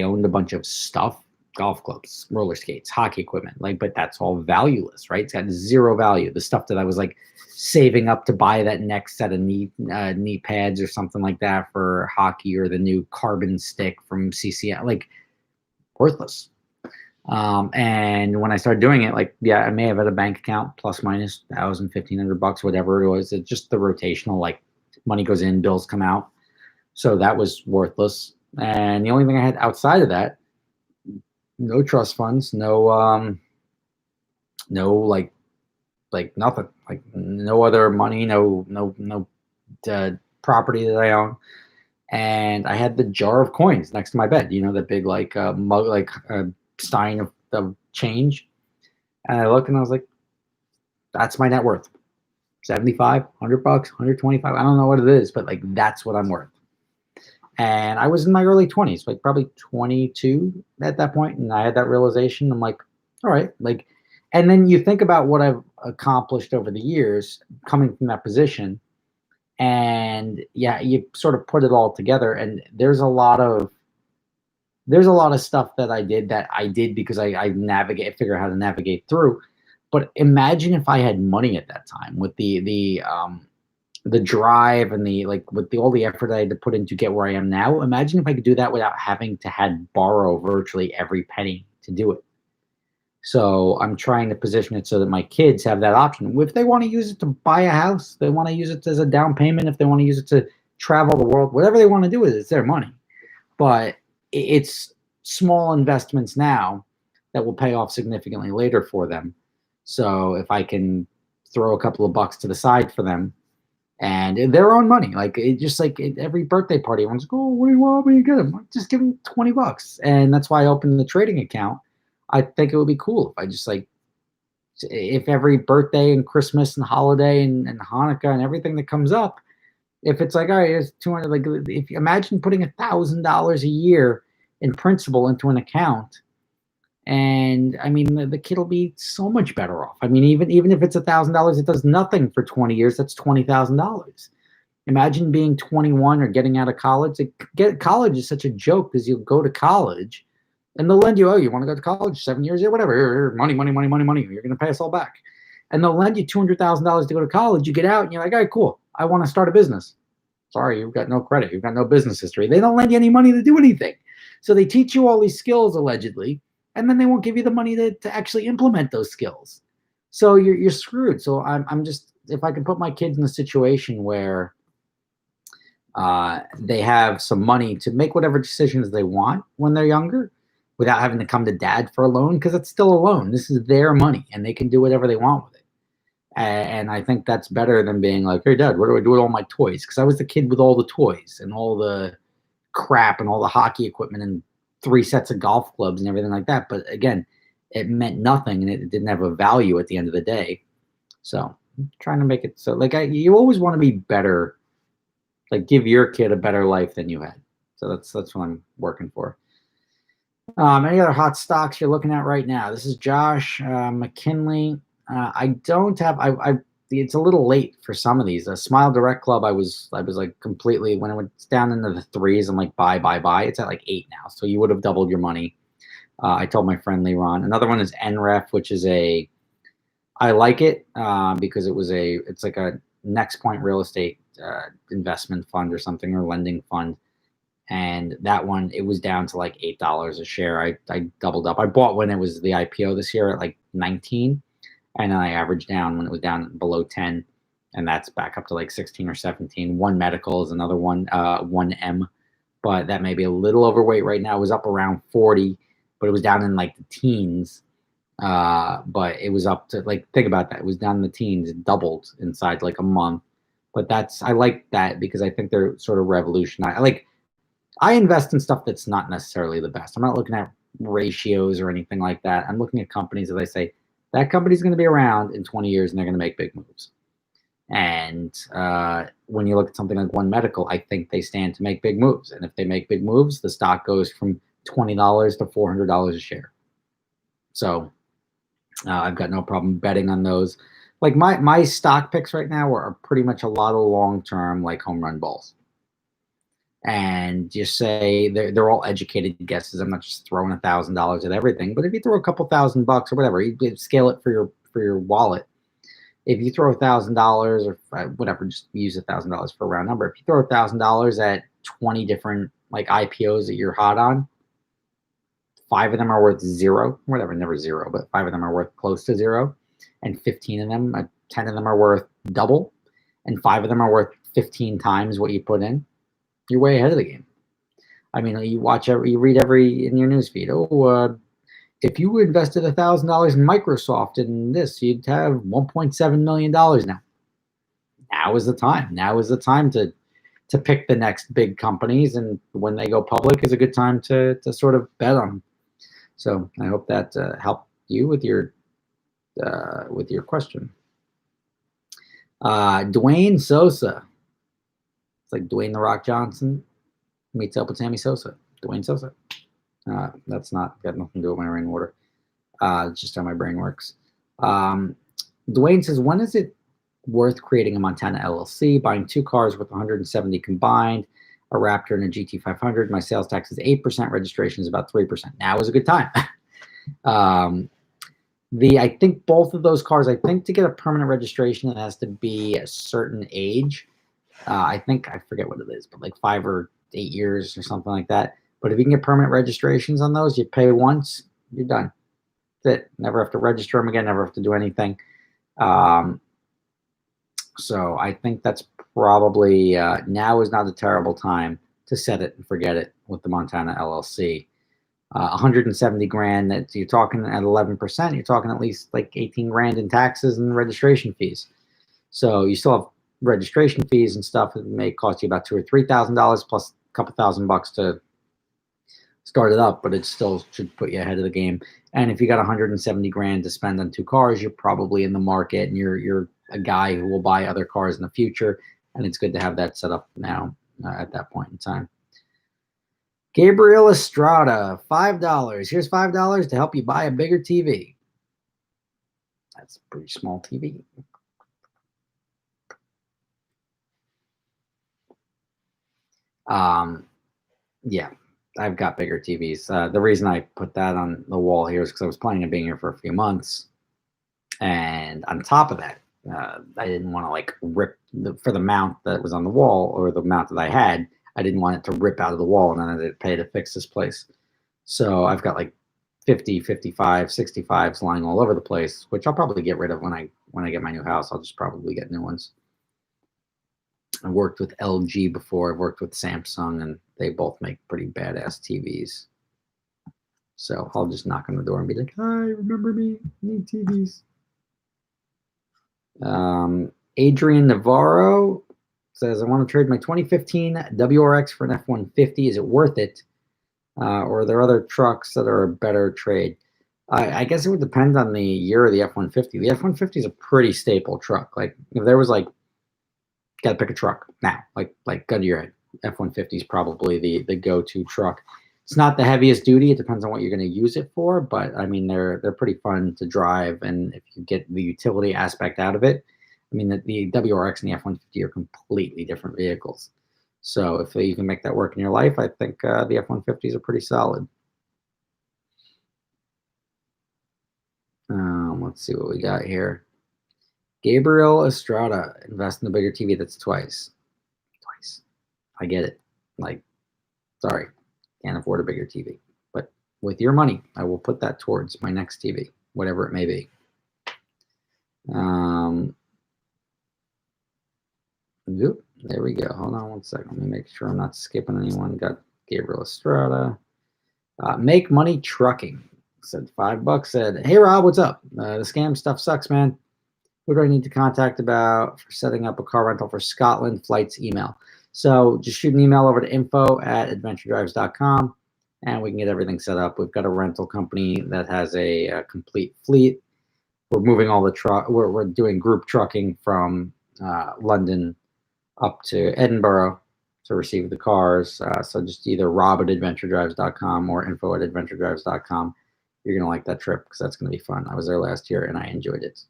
owned a bunch of stuff, golf clubs, roller skates, hockey equipment, but that's all valueless, right? It's got 0 value. The stuff that I was like saving up to buy that next set of knee pads or something like that for hockey, or the new carbon stick from CCL, like worthless. And when I started doing it, I may have had a bank account plus minus $1,000, $1,500, whatever it was. It's just the rotational, like money goes in, bills come out. So that was worthless. And the only thing I had outside of that, no trust funds, no like nothing, like no other money, no property that I own. And I had the jar of coins next to my bed, the big mug, stein of change. And I look and I was like, that's my net worth. 75, $100, 125. I don't know what it is, but like that's what I'm worth. And I was in my early 20s, like probably 22 at that point, and I had that realization. I'm like, all right, and then you think about what I've accomplished over the years coming from that position, and yeah, you sort of put it all together, and there's a lot of stuff that I did because I figure out how to navigate through. But imagine if I had money at that time with the drive and all the effort I had to put in to get where I am now. Imagine if I could do that without having to borrow virtually every penny to do it. So I'm trying to position it so that my kids have that option. If they want to use it to buy a house, they want to use it as a down payment, if they want to use it to travel the world, whatever they want to do with it, it's their money. But it's small investments now that will pay off significantly later for them. So if I can throw a couple of bucks to the side for them, and their own money, every birthday party, everyone's like, oh, what do you want me to get them? Just give them $20. And that's why I opened the trading account. I think it would be cool if I just if every birthday and Christmas and holiday and Hanukkah and everything that comes up, if it's like, all right, it's 200, if you imagine putting $1,000 a year in principal into an account, and I mean, the kid will be so much better off. I mean, even if it's $1,000, it does nothing for 20 years. That's $20,000. Imagine being 21 or getting out of college. College is such a joke because you'll go to college and they'll lend you, oh, you want to go to college 7 years? Yeah, whatever. Here, money. You're going to pay us all back. And they'll lend you $200,000 to go to college. You get out and you're like, all right, cool. I want to start a business. Sorry, you've got no credit. You've got no business history. They don't lend you any money to do anything. So they teach you all these skills allegedly, and then they won't give you the money to actually implement those skills. So you're screwed. So I'm just, if I can put my kids in a situation where they have some money to make whatever decisions they want when they're younger without having to come to dad for a loan, because it's still a loan. This is their money and they can do whatever they want with it. And I think that's better than being like, hey, Dad, what do I do with all my toys? Because I was the kid with all the toys and all the crap and all the hockey equipment and 3 sets of golf clubs and everything like that. But again, it meant nothing and it didn't have a value at the end of the day. So I'm trying to make it so like you always want to be better, like give your kid a better life than you had. So that's what I'm working for. Any other hot stocks you're looking at right now? This is Josh McKinley. I don't have. I. It's a little late for some of these. Smile Direct Club. I was like completely when it went down into the threes. I'm like buy. It's at like 8 now. So you would have doubled your money. I told my friend Leron. Another one is NREF, which is I like it because it's like a Next Point real estate investment fund or something or lending fund. And that one, it was down to like $8 a share. I doubled up. I bought when it was the IPO this year at like 19, and then I averaged down when it was down below 10, and that's back up to like 16 or 17. One Medical is another one, 1M, but that may be a little overweight right now. It was up around 40, but it was down in like the teens. But it was up to like, think about that. It was down in the teens. It doubled inside like a month. But I like that because I think they're sort of revolutionized. I invest in stuff that's not necessarily the best. I'm not looking at ratios or anything like that. I'm looking at companies that I say, that company's going to be around in 20 years and they're going to make big moves. And when you look at something like One Medical, I think they stand to make big moves. And if they make big moves, the stock goes from $20 to $400 a share. So I've got no problem betting on those. Like my stock picks right now are pretty much a lot of long-term like home run balls. And just say they're all educated guesses. I'm not just throwing $1,000 at everything, but if you throw a couple $1,000 or whatever, you scale it for your wallet. If you throw $1,000 or whatever, just use $1,000 for a round number. If you throw $1,000 at 20 different like IPOs that you're hot on, 5 of them are worth zero, whatever, never zero, but 5 of them are worth close to zero, and 15 of them, 10 of them are worth double, and 5 of them are worth 15 times what you put in. You're way ahead of the game. I mean, you read every in your newsfeed. If you invested $1,000 in Microsoft in this, you'd have $1.7 million now. Now is the time. Now is the time to pick the next big companies, and when they go public is a good time to sort of bet on them. So I hope that helped you with your question. Dwayne Sosa. It's like Dwayne The Rock Johnson meets up with Sammy Sosa. Dwayne Sosa. That's not got nothing to do with my ring order. It's just how my brain works. Dwayne says, when is it worth creating a Montana LLC, buying 2 cars worth 170 combined, a Raptor and a GT500? My sales tax is 8%, registration is about 3%. Now is a good time. I think both of those cars, I think to get a permanent registration, it has to be a certain age. I forget what it is, but like 5 or 8 years or something like that. But if you can get permanent registrations on those, you pay once, you're done. That's it. Never have to register them again, never have to do anything. So I think that's probably, now is not a terrible time to set it and forget it with the Montana LLC. 170 grand, that you're talking at 11%, you're talking at least like 18 grand in taxes and registration fees. So you still have registration fees and stuff. It may cost you about $2,000 or $3,000 plus a couple $1,000 to start it up, but it still should put you ahead of the game. And if you got 170 grand to spend on 2 cars, you're probably in the market and you're a guy who will buy other cars in the future. And it's good to have that set up now at that point in time. Gabriel Estrada, $5. Here's $5 to help you buy a bigger TV. That's a pretty small TV. Yeah, I've got bigger TVs. The reason I put that on the wall here is because I was planning on being here for a few months. And on top of that, I didn't want to like rip for the mount that was on the wall or the mount that I had. I didn't want it to rip out of the wall and then I had to pay to fix this place. So I've got like 50, 55, 65s lying all over the place, which I'll probably get rid of when I get my new house. I'll just probably get new ones. I worked with LG before. I've worked with Samsung, and they both make pretty badass TVs. So I'll just knock on the door and be like, "Hi, remember me? I need TVs." Adrian Navarro says, I want to trade my 2015 WRX for an F-150. Is it worth it? Or are there other trucks that are a better trade? I guess it would depend on the year of the F-150. The F-150 is a pretty staple truck. Like, if there was like, got to pick a truck now, like gun to your head, F-150 is probably the go-to truck. It's not the heaviest duty. It depends on what you're going to use it for, but I mean, they're pretty fun to drive, and if you get the utility aspect out of it, I mean, the WRX and the F-150 are completely different vehicles. So if you can make that work in your life, I think the F-150s are pretty solid. Let's see what we got here. Gabriel Estrada, invest in the bigger TV. That's twice. I get it. Like, sorry, can't afford a bigger TV. But with your money, I will put that towards my next TV, whatever it may be. There we go. Hold on one second. Let me make sure I'm not skipping anyone. Got Gabriel Estrada. Make Money Trucking said $5. Said, hey Rob, what's up? The scam stuff sucks, man. Who do I need to contact about for setting up a car rental for Scotland? Flights, email. So just shoot an email over to info@adventuredrives.com and we can get everything set up. We've got a rental company that has a complete fleet. We're moving all the truck. We're doing group trucking from London up to Edinburgh to receive the cars. So just either rob@adventuredrives.com or info@adventuredrives.com. You're going to like that trip because that's going to be fun. I was there last year and I enjoyed it.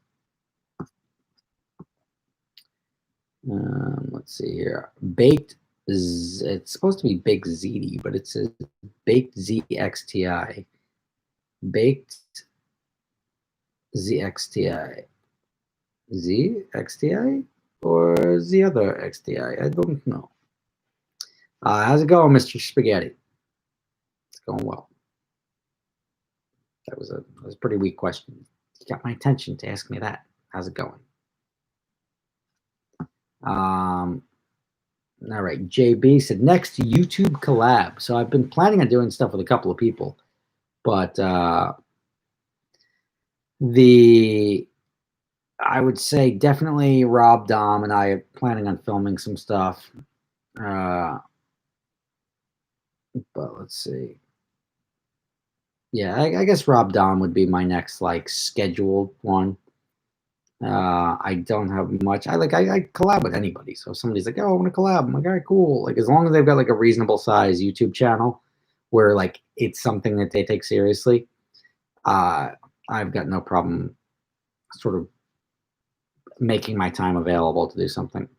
Let's see here. Baked, it's supposed to be Baked ZD, but it says Baked ZXTI. Baked ZXTI. ZXTI or the other XTI? I don't know. How's it going, Mr. Spaghetti? It's going well. That was a pretty weak question. You got my attention to ask me that. How's it going? All right. JB said next YouTube collab. So I've been planning on doing stuff with a couple of people, but I would say definitely Rob, Dom, and I are planning on filming some stuff. But let's see. Yeah, I guess Rob Dom would be my next like scheduled one. I don't have much. I collab with anybody. So if somebody's like, "Oh, I want to collab," I'm like, "All right, cool." Like as long as they've got like a reasonable size YouTube channel where like it's something that they take seriously, I've got no problem sort of making my time available to do something.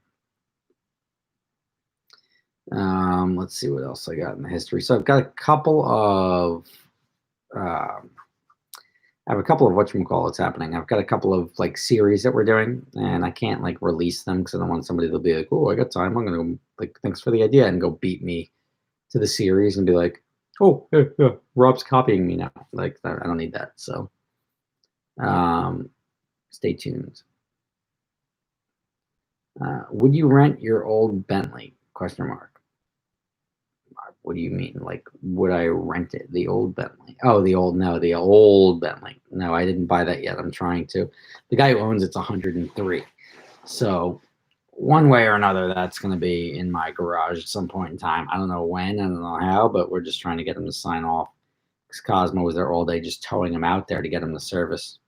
Let's see what else I got in the history. So I've got a couple of whatchamacallits happening. I've got a couple of like series that we're doing, and I can't like release them because I don't want somebody to be like, "Oh, I got time. I'm gonna go like thanks for the idea," and go beat me to the series and be like, "Oh, yeah, Rob's copying me now." Like I don't need that. So, stay tuned. Would you rent your old Bentley? Question mark. What do you mean? Like, would I rent it? The old Bentley? Oh, the old Bentley. No, I didn't buy that yet. I'm trying to. The guy who owns it's 103. So one way or another, that's going to be in my garage at some point in time. I don't know when, I don't know how, but we're just trying to get him to sign off. Because Cosmo was there all day just towing him out there to get him the service.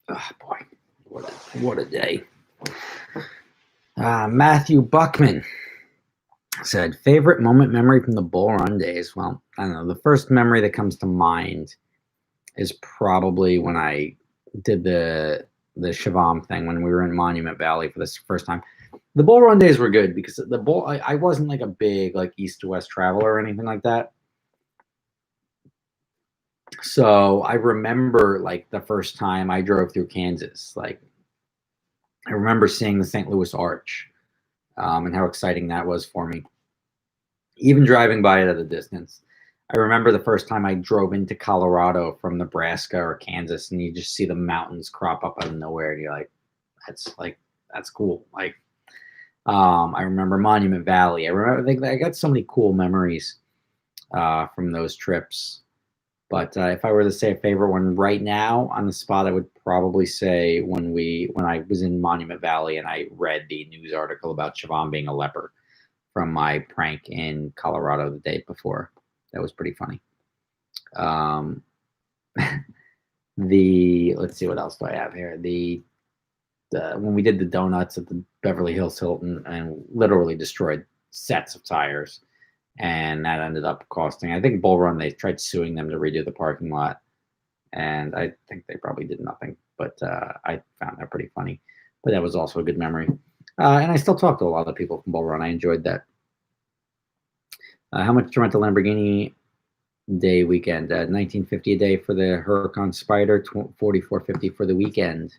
Oh boy, what a day. Matthew Buckman said, favorite moment memory from the Bull Run days. Well, I don't know. The first memory that comes to mind is probably when I did the Shivam thing when we were in Monument Valley for this first time. The Bull Run days were good because I wasn't like a big like east to west traveler or anything like that. So I remember like the first time I drove through Kansas, like I remember seeing the St. Louis Arch and how exciting that was for me. Even driving by it at a distance. I remember the first time I drove into Colorado from Nebraska or Kansas, and you just see the mountains crop up out of nowhere, and you're like, that's cool. Like I remember Monument Valley. I got so many cool memories from those trips. But if I were to say a favorite one right now on the spot, I would probably say when I was in Monument Valley and I read the news article about Siobhan being a leper from my prank in Colorado the day before. That was pretty funny. Um, let's see, what else do I have here? When we did the donuts at the Beverly Hills Hilton and literally destroyed sets of tires, and that ended up costing. I think Bull Run, they tried suing them to redo the parking lot, and I think they probably did nothing. But I found that pretty funny. But that was also a good memory. And I still talk to a lot of people from Bull Run. I enjoyed that. How much to rent a Lamborghini day weekend? 1950 a day for the Huracan Spider, 4450 for the weekend.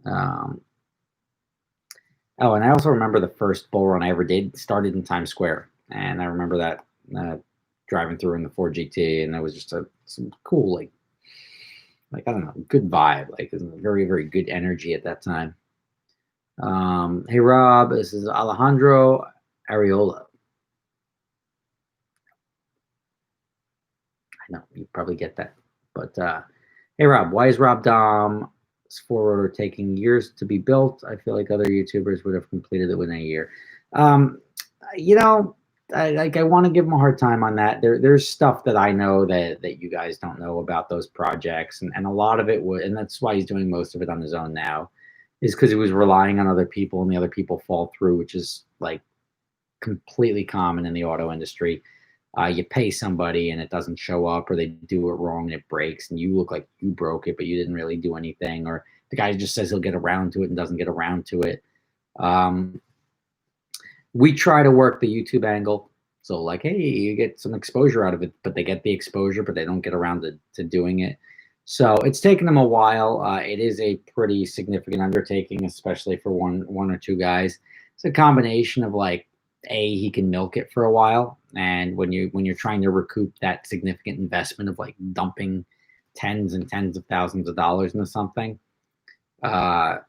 Oh, and I also remember the first Bull Run I ever did started in Times Square, and I remember that driving through in the Ford GT, and that was just some cool, like I don't know, good vibe, like very very good energy at that time. Hey Rob, this is Alejandro Areola. I know you probably get that, but hey Rob, why is Rob Dom's 4-rotor taking years to be built? I feel like other YouTubers would have completed it within a year. Um, you know, I want to give him a hard time on that. There's stuff that I know that you guys don't know about those projects, and a lot of it would, and that's why he's doing most of it on his own now, is because he was relying on other people, and the other people fall through, which is like completely common in the auto industry. You pay somebody and it doesn't show up, or they do it wrong and it breaks, and you look like you broke it, but you didn't really do anything, or the guy just says he'll get around to it and doesn't get around to it. We try to work the YouTube angle. So like, hey, you get some exposure out of it, but they get the exposure, but they don't get around to doing it. So it's taken them a while. It is a pretty significant undertaking, especially for one or two guys. It's a combination of like, he can milk it for a while, and when you're trying to recoup that significant investment of like dumping tens and tens of thousands of dollars into something, like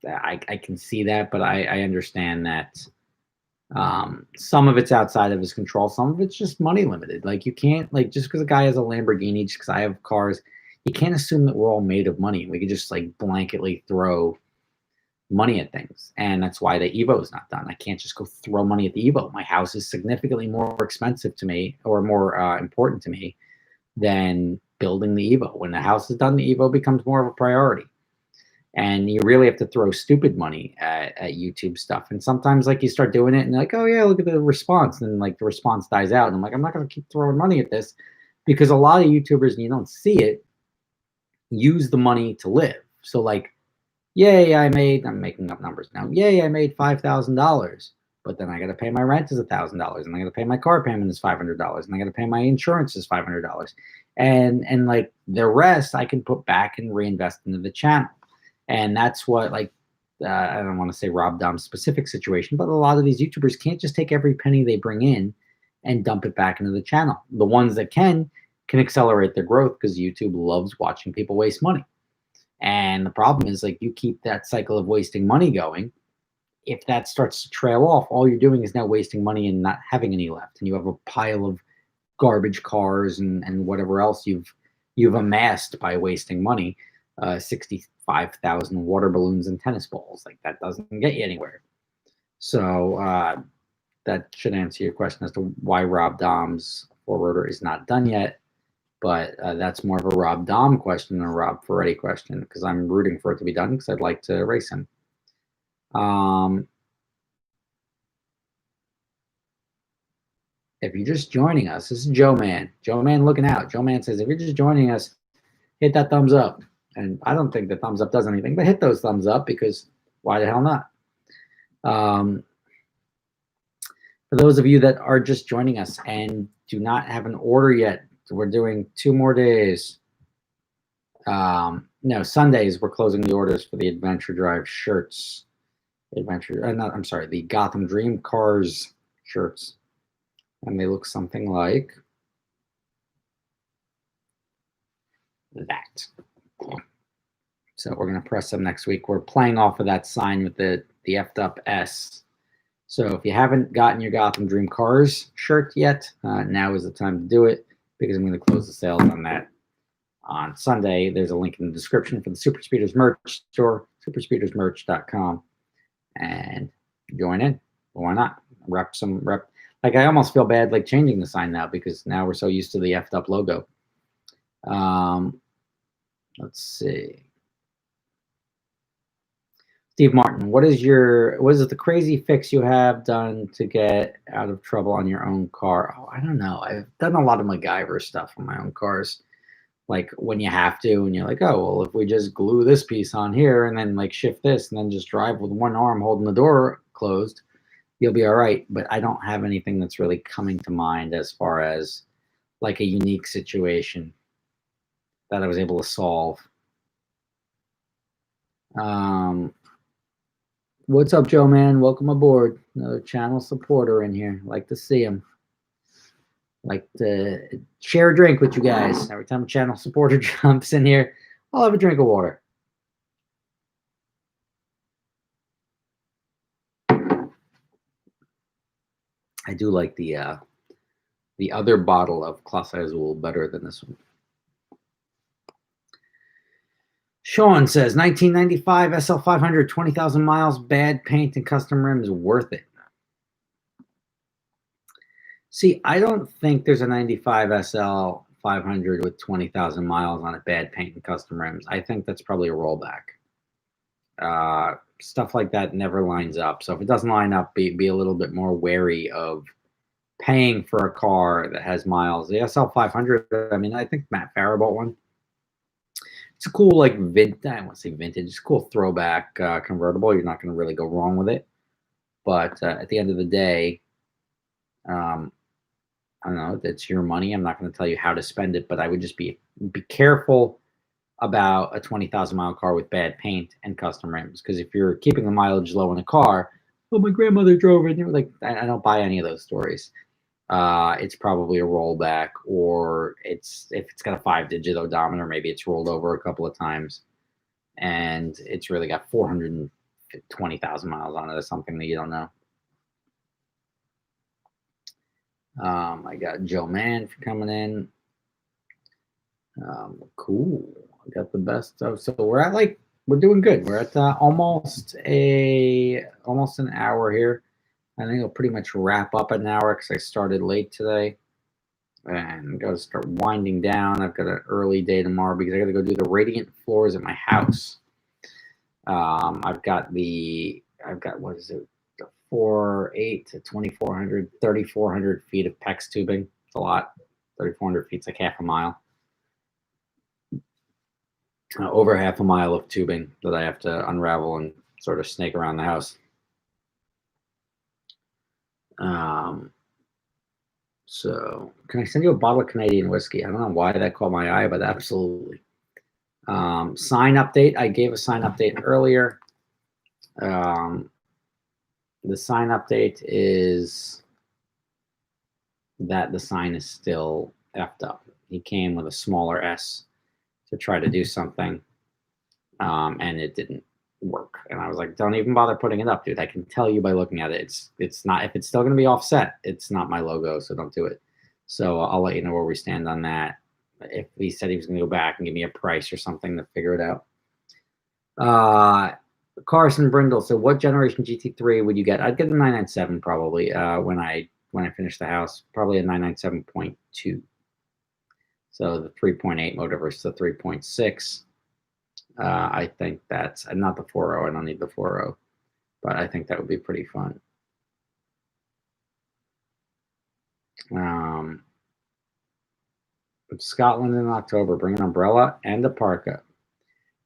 I can see that, but I understand that some of it's outside of his control. Some of it's just money limited. Like you can't, like, just because a guy has a Lamborghini, just because I have cars, you can't assume that we're all made of money. We could just like blanketly throw money at things, and that's why the Evo is not done. I can't just go throw money at the Evo. My house is significantly more expensive to me, or more important to me, than building the Evo. When the house is done, the Evo becomes more of a priority. And you really have to throw stupid money at YouTube stuff. And sometimes like you start doing it and you're like, oh yeah, look at the response. And then like the response dies out. And I'm like, I'm not going to keep throwing money at this, because a lot of YouTubers, and you don't see it, use the money to live. So like, yay, I'm making up numbers now. Yay, I made $5,000. But then I got to pay my rent is $1,000, and I got to pay my car payment is $500, and I got to pay my insurance is $500, and like the rest I can put back and reinvest into the channel. And that's what, like, I don't want to say Rob Dom's specific situation, but a lot of these YouTubers can't just take every penny they bring in and dump it back into the channel. The ones that can accelerate their growth, because YouTube loves watching people waste money. And the problem is, like, you keep that cycle of wasting money going. If that starts to trail off, all you're doing is now wasting money and not having any left. And you have a pile of garbage cars and whatever else you've amassed by wasting money. 65,000 water balloons and tennis balls. Like, that doesn't get you anywhere. So that should answer your question as to why Rob Dom's 4-rotor is not done yet. But that's more of a Rob Dom question than a Rob Ferretti question, because I'm rooting for it to be done, because I'd like to race him. If you're just joining us, this is Joe Man. Joe Man looking out. Joe Man says, if you're just joining us, hit that thumbs up. And I don't think the thumbs up does anything, but hit those thumbs up, because why the hell not? For those of you that are just joining us and do not have an order yet, we're doing 2 more days. No, Sundays we're closing the orders for the Adventure Drive shirts. I'm sorry, the Gotham Dream Cars shirts. And they look something like that. So we're going to press them next week. We're playing off of that sign with the the effed up S. So if you haven't gotten your Gotham Dream Cars shirt yet, now is the time to do it, because I'm going to close the sales on that on Sunday. There's a link in the description for the Super Speeders merch store, superspeedersmerch.com, and join in. Why not? Rep. Like, I almost feel bad like changing the sign now, because now we're so used to the effed up logo. Let's see. Steve Martin, what is the crazy fix you have done to get out of trouble on your own car? Oh, I don't know. I've done a lot of MacGyver stuff on my own cars. Like when you have to, and you're like, oh, well, if we just glue this piece on here and then like shift this and then just drive with one arm holding the door closed, you'll be all right. But I don't have anything that's really coming to mind as far as like a unique situation that I was able to solve. What's up, Joe, man? Welcome aboard. Another channel supporter in here. Like to see him. Like to share a drink with you guys. Every time a channel supporter jumps in here, I'll have a drink of water. I do like the other bottle of Clase Azul better than this one. Sean says, 1995 SL500, 20,000 miles, bad paint and custom rims, worth it. See, I don't think there's a 95 SL500 with 20,000 miles on it, bad paint and custom rims. I think that's probably a rollback. Stuff like that never lines up. So if it doesn't line up, be a little bit more wary of paying for a car that has miles. The SL500, I mean, I think Matt Farah bought one. It's a cool, like, I don't want to say vintage. It's a cool throwback convertible. You're not going to really go wrong with it. But at the end of the day, I don't know. It's your money. I'm not going to tell you how to spend it, but I would just be careful about a 20,000 mile car with bad paint and custom rims. Because if you're keeping the mileage low in a car, oh, my grandmother drove it. Like, I don't buy any of those stories. It's probably a rollback, or if it's got a 5-digit odometer, maybe it's rolled over a couple of times and it's really got 420,000 miles on it or something that you don't know. I got Joe Mann for coming in. Cool. I got the best of, so we're doing good. We're at almost an hour here. I think I'll pretty much wrap up an hour because I started late today and got to start winding down. I've got an early day tomorrow because I got to go do the radiant floors at my house. I've got what is it, the 4.8 to 2,400, 3,400 feet of PEX tubing. It's a lot. 3,400 feet's like half a mile. Over half a mile of tubing that I have to unravel and sort of snake around the house. So can I send you a bottle of Canadian whiskey? I don't know why that caught my eye, but absolutely. Sign update. I gave a sign update earlier. The sign update is that the sign is still effed up. He came with a smaller S to try to do something, and it didn't work. And I was like, don't even bother putting it up, dude. I can tell you by looking at it. It's not, if it's still going to be offset, it's not my logo, so don't do it. So I'll let you know where we stand on that. If he said he was going to go back and give me a price or something to figure it out. Carson Brindle, so what generation GT3 would you get? I'd get the 997 probably when I finish the house, probably a 997.2. So the 3.8 motor versus the 3.6. I think that's not the 4.0. I don't need the 4.0, but I think that would be pretty fun. Scotland in October. Bring an umbrella and a parka.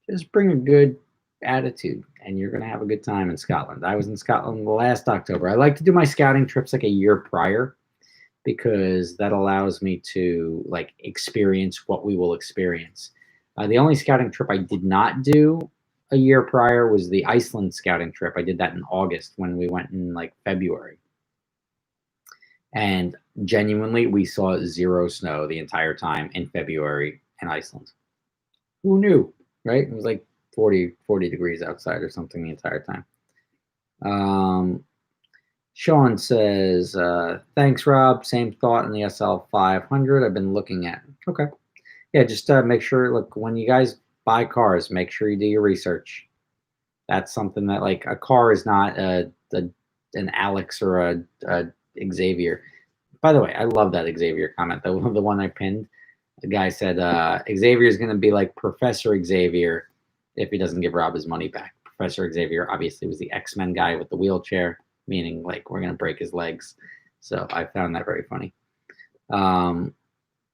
Just bring a good attitude, and you're going to have a good time in Scotland. I was in Scotland last October. I like to do my scouting trips like a year prior, because that allows me to like experience what we will experience. The only scouting trip I did not do a year prior was the Iceland scouting trip. I did that in August when we went in like February. And genuinely, we saw 0 snow the entire time in February in Iceland. Who knew, right? It was like 40 degrees outside or something the entire time. Sean says, thanks, Rob. Same thought in the SL 500 I've been looking at. Okay. Yeah, just make sure, look, when you guys buy cars, make sure you do your research. That's something that, like, a car is not an Alex or a Xavier. By the way, I love that Xavier comment, the one I pinned. The guy said Xavier is going to be like Professor Xavier if he doesn't give Rob his money back. Professor Xavier obviously was the X-Men guy with the wheelchair, meaning like we're going to break his legs. So I found that very funny.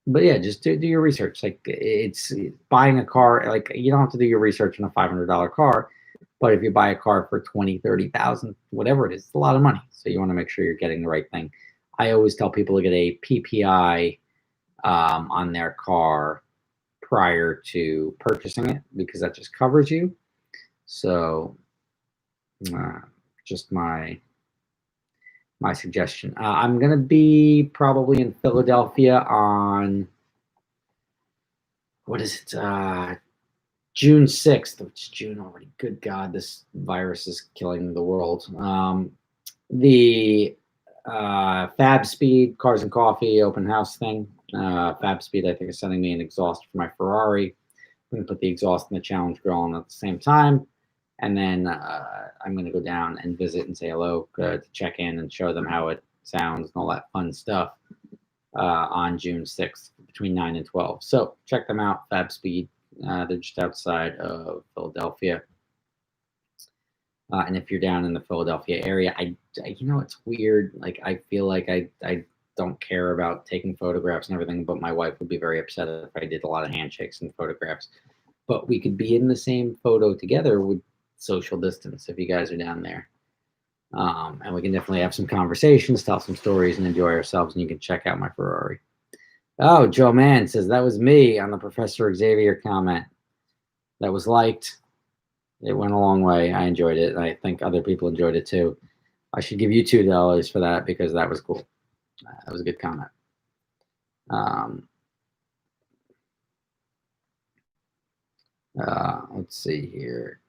But yeah, just do your research. Like, it's buying a car, like, you don't have to do your research on a $500 car, but if you buy a car for 20, 30,000, whatever it is, it's a lot of money. So you want to make sure you're getting the right thing. I always tell people to get a PPI on their car prior to purchasing it, because that just covers you. So just my suggestion. I'm gonna be probably in Philadelphia on, what is it, June 6th. It's June already. Good God, this virus is killing the world. The Fab Speed Cars and Coffee open house thing. Fab Speed, I think, is sending me an exhaust for my Ferrari. I'm going to put the exhaust and the Challenge Grill on at the same time. And then I'm going to go down and visit and say hello, to check in and show them how it sounds and all that fun stuff on June 6th between 9 and 12. So check them out, Fab Speed. They're just outside of Philadelphia. And if you're down in the Philadelphia area, I it's weird. Like, I feel like I don't care about taking photographs and everything, but my wife would be very upset if I did a lot of handshakes and photographs. But we could be in the same photo together with social distance if you guys are down there. And we can definitely have some conversations, tell some stories, and enjoy ourselves. And you can check out my Ferrari. Oh, Joe Mann says that was me on the Professor Xavier comment. That was liked. It went a long way. I enjoyed it. I think other people enjoyed it too. I should give you $2 for that, because that was cool. That was a good comment. Let's see here.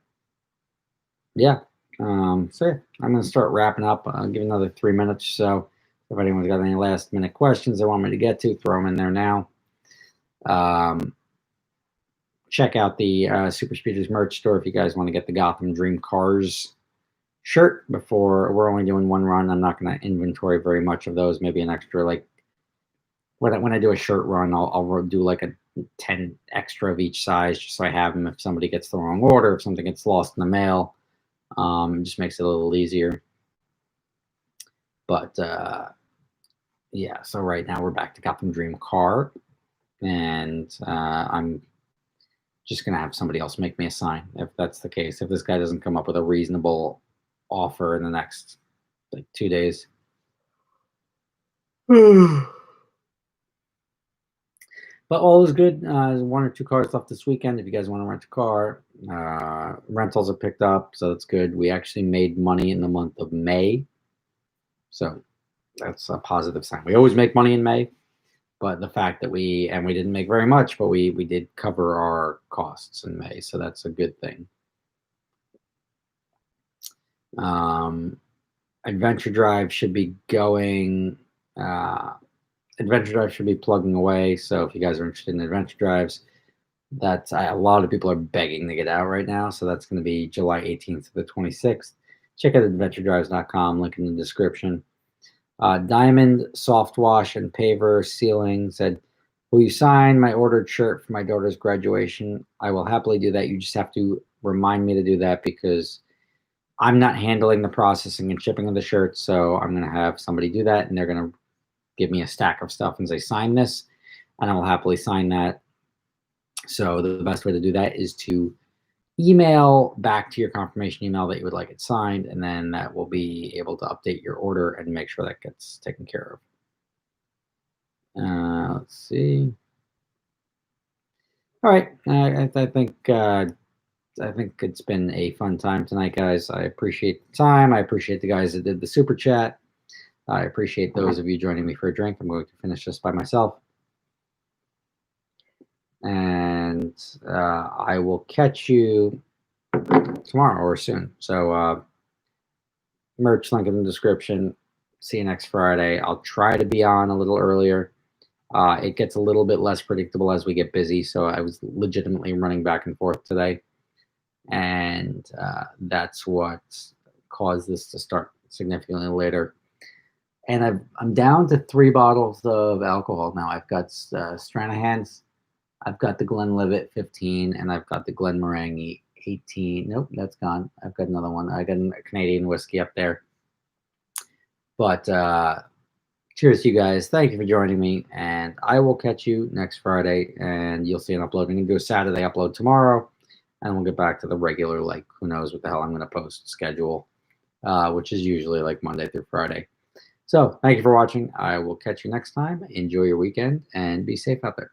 Yeah. So yeah, I'm going to start wrapping up. I'll give another 3 minutes or so. If anyone's got any last minute questions they want me to get to, throw them in there now. Check out the Super Speeders merch store if you guys want to get the Gotham Dream Cars shirt. Before, we're only doing one run. I'm not going to inventory very much of those. Maybe an extra, like, when I do a shirt run, I'll do like a 10 extra of each size, just so I have them if somebody gets the wrong order, if something gets lost in the mail. It just makes it a little easier. But yeah, so right now we're back to Gotham Dream Car, and I'm just gonna have somebody else make me a sign if that's the case. If this guy doesn't come up with a reasonable offer in the next, like, 2 days. But all is good. There's 1 or 2 cars left this weekend. If you guys want to rent a car, rentals are picked up, so that's good. We actually made money in the month of May, so that's a positive sign. We always make money in May, but the fact that we didn't make very much, but we did cover our costs in May, so that's a good thing. Adventure Drive should be going. Adventure Drive should be plugging away. So if you guys are interested in Adventure Drives, that's a lot of people are begging to get out right now. So that's going to be July 18th to the 26th. Check out adventuredrives.com, link in the description. Diamond Soft Wash and Paver Sealing said, will you sign my ordered shirt for my daughter's graduation? I will happily do that. You just have to remind me to do that, because I'm not handling the processing and shipping of the shirts. So I'm going to have somebody do that, and they're going to give me a stack of stuff and say, sign this, and I will happily sign that. So the best way to do that is to email back to your confirmation email that you would like it signed, and then that will be able to update your order and make sure that gets taken care of. Let's see. All right, I think it's been a fun time tonight, guys. I appreciate the time. I appreciate the guys that did the super chat. I appreciate those of you joining me for a drink. I'm going to finish this by myself. And I will catch you tomorrow or soon. So Merch link in the description. See you next Friday. I'll try to be on a little earlier. It gets a little bit less predictable as we get busy, so I was legitimately running back and forth today, and that's what caused this to start significantly later. And I'm down to 3 bottles of alcohol now. I've got Stranahan's, I've got the Glenlivet 15, and I've got the Glenmorangie 18. Nope, that's gone. I've got another one. I got a Canadian whiskey up there. But cheers to you guys. Thank you for joining me, and I will catch you next Friday, and you'll see an upload. I'm going to do a Saturday upload tomorrow, and we'll get back to the regular, like, who knows what the hell I'm going to post schedule, which is usually like Monday through Friday. So thank you for watching. I will catch you next time. Enjoy your weekend, and be safe out there.